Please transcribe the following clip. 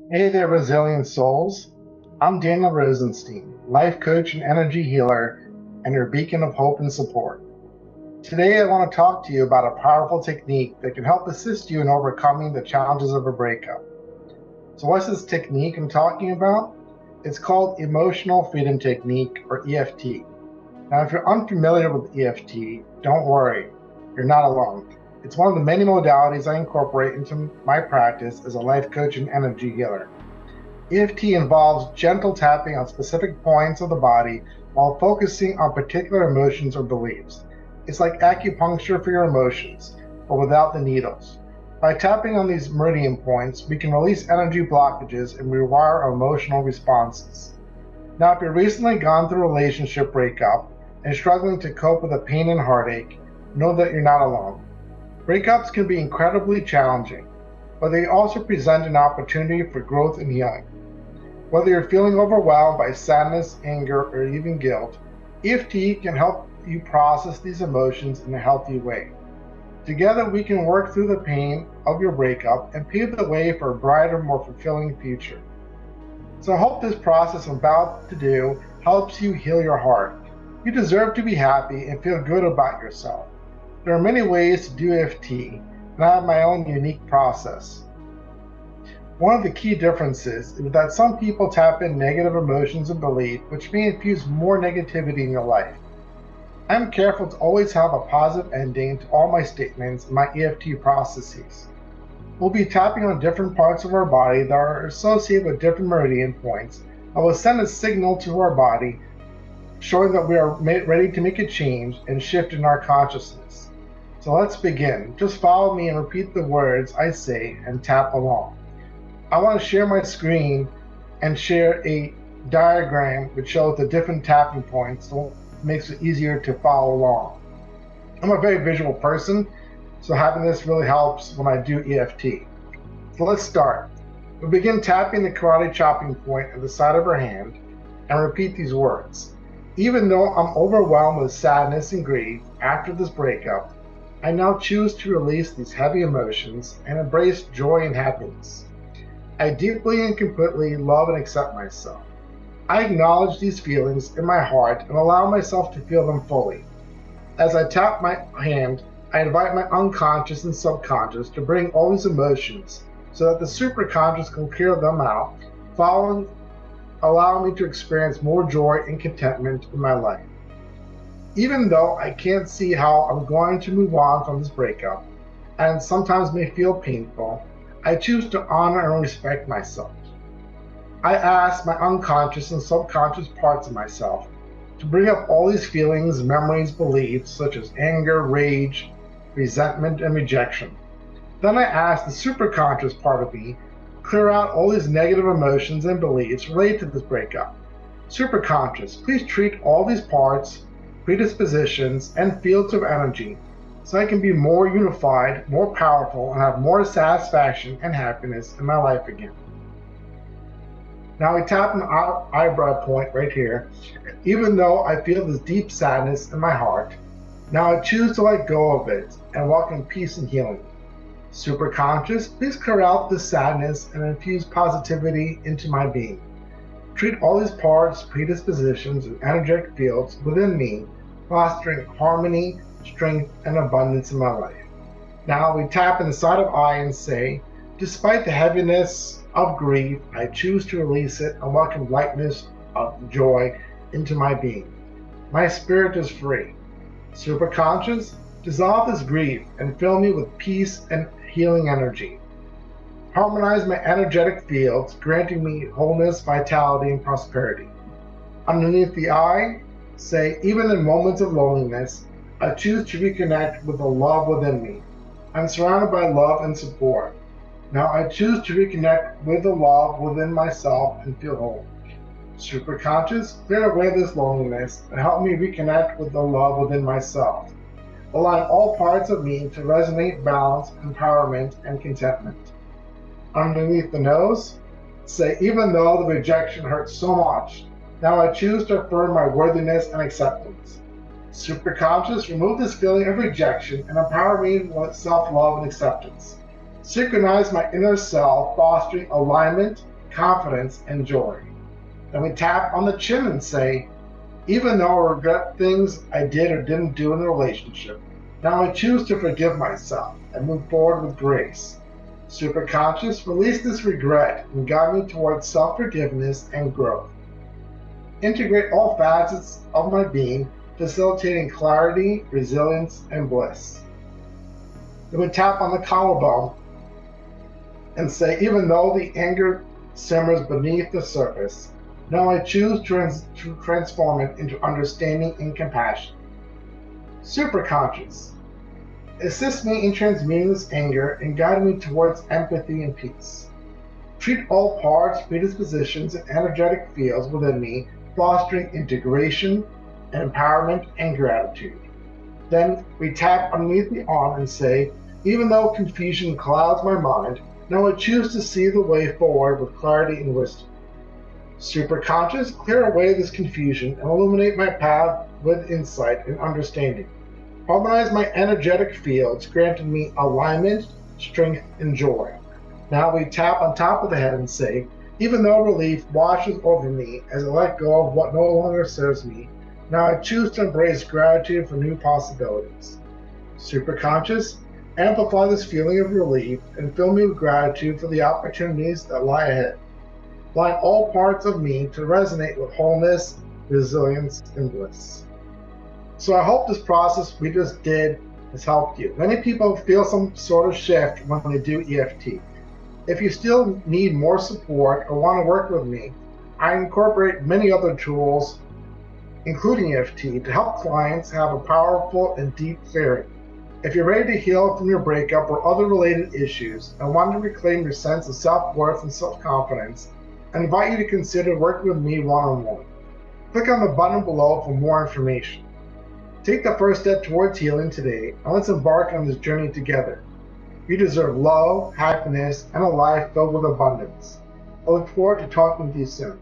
Hey there, resilient souls. I'm Daniel Rosenstein, life coach and energy healer, and your beacon of hope and support. Today, I want to talk to you about a powerful technique that can help assist you in overcoming the challenges of a breakup. So, what's this technique I'm talking about? It's called Emotional Freedom Technique, or EFT. Now, if you're unfamiliar with EFT, don't worry, you're not alone. It's one of the many modalities I incorporate into my practice as a life coach and energy healer. EFT involves gentle tapping on specific points of the body while focusing on particular emotions or beliefs. It's like acupuncture for your emotions, but without the needles. By tapping on these meridian points, we can release energy blockages and rewire our emotional responses. Now, if you've recently gone through a relationship breakup and struggling to cope with the pain and heartache, know that you're not alone. Breakups can be incredibly challenging, but they also present an opportunity for growth and healing. Whether you're feeling overwhelmed by sadness, anger, or even guilt, EFT can help you process these emotions in a healthy way. Together, we can work through the pain of your breakup and pave the way for a brighter, more fulfilling future. So I hope this process I'm about to do helps you heal your heart. You deserve to be happy and feel good about yourself. There are many ways to do EFT, and I have my own unique process. One of the key differences is that some people tap in negative emotions and belief, which may infuse more negativity in your life. I'm careful to always have a positive ending to all my statements and my EFT processes. We'll be tapping on different parts of our body that are associated with different meridian points. I will send a signal to our body showing that we are ready to make a change and shift in our consciousness. So let's begin. Just follow me and repeat the words I say and tap along. I want to share my screen and share a diagram which shows the different tapping points, so it makes it easier to follow along. I'm a very visual person, so having this really helps when I do EFT. So let's start. We begin tapping the karate chopping point at the side of our hand and repeat these words. Even though I'm overwhelmed with sadness and grief after this breakup, I now choose to release these heavy emotions and embrace joy and happiness. I deeply and completely love and accept myself. I acknowledge these feelings in my heart and allow myself to feel them fully. As I tap my hand, I invite my unconscious and subconscious to bring all these emotions so that the superconscious can clear them out, allowing me to experience more joy and contentment in my life. Even though I can't see how I'm going to move on from this breakup, and sometimes may feel painful, I choose to honor and respect myself. I ask my unconscious and subconscious parts of myself to bring up all these feelings, memories, beliefs, such as anger, rage, resentment, and rejection. Then I ask the superconscious part of me to clear out all these negative emotions and beliefs related to this breakup. Superconscious, please treat all these parts, predispositions, and fields of energy so I can be more unified, more powerful, and have more satisfaction and happiness in my life again. Now I tap an eyebrow point right here. Even though I feel this deep sadness in my heart, now I choose to let go of it and walk in peace and healing. Superconscious, please clear out this sadness and infuse positivity into my being. Treat all these parts, predispositions, and energetic fields within me, fostering harmony, strength, and abundance in my life. Now we tap in the side of I and say, despite the heaviness of grief, I choose to release it and welcome lightness of joy into my being. My spirit is free. Superconscious, dissolve this grief and fill me with peace and healing energy. Harmonize my energetic fields, granting me wholeness, vitality, and prosperity. Underneath the I, say, even in moments of loneliness, I choose to reconnect with the love within me. I'm surrounded by love and support. Now I choose to reconnect with the love within myself and feel whole. Superconscious, clear away this loneliness and help me reconnect with the love within myself. Align all parts of me to resonate balance, empowerment, and contentment. Underneath the nose, say, even though the rejection hurts so much, now I choose to affirm my worthiness and acceptance. Superconscious, remove this feeling of rejection and empower me with self-love and acceptance. Synchronize my inner self, fostering alignment, confidence, and joy. Then we tap on the chin and say, even though I regret things I did or didn't do in the relationship, now I choose to forgive myself and move forward with grace. Superconscious, release this regret and guide me towards self-forgiveness and growth. Integrate all facets of my being, facilitating clarity, resilience, and bliss. Then we tap on the collarbone and say, even though the anger simmers beneath the surface, now I choose to transform it into understanding and compassion. Superconscious, assist me in transmuting this anger and guide me towards empathy and peace. Treat all parts, predispositions, and energetic fields within me, fostering integration, empowerment, and gratitude. Then we tap underneath the arm and say, even though confusion clouds my mind, now I choose to see the way forward with clarity and wisdom. Superconscious, clear away this confusion and illuminate my path with insight and understanding. Harmonize my energetic fields, granting me alignment, strength, and joy. Now we tap on top of the head and say, even though relief washes over me as I let go of what no longer serves me, now I choose to embrace gratitude for new possibilities. Superconscious, amplify this feeling of relief and fill me with gratitude for the opportunities that lie ahead. Align all parts of me to resonate with wholeness, resilience, and bliss. So I hope this process we just did has helped you. Many people feel some sort of shift when they do EFT. If you still need more support or want to work with me, I incorporate many other tools, including EFT, to help clients have a powerful and deep clearing. If you're ready to heal from your breakup or other related issues and want to reclaim your sense of self-worth and self-confidence, I invite you to consider working with me one-on-one. Click on the button below for more information. Take the first step towards healing today, and let's embark on this journey together. You deserve love, happiness, and a life filled with abundance. I look forward to talking with you soon.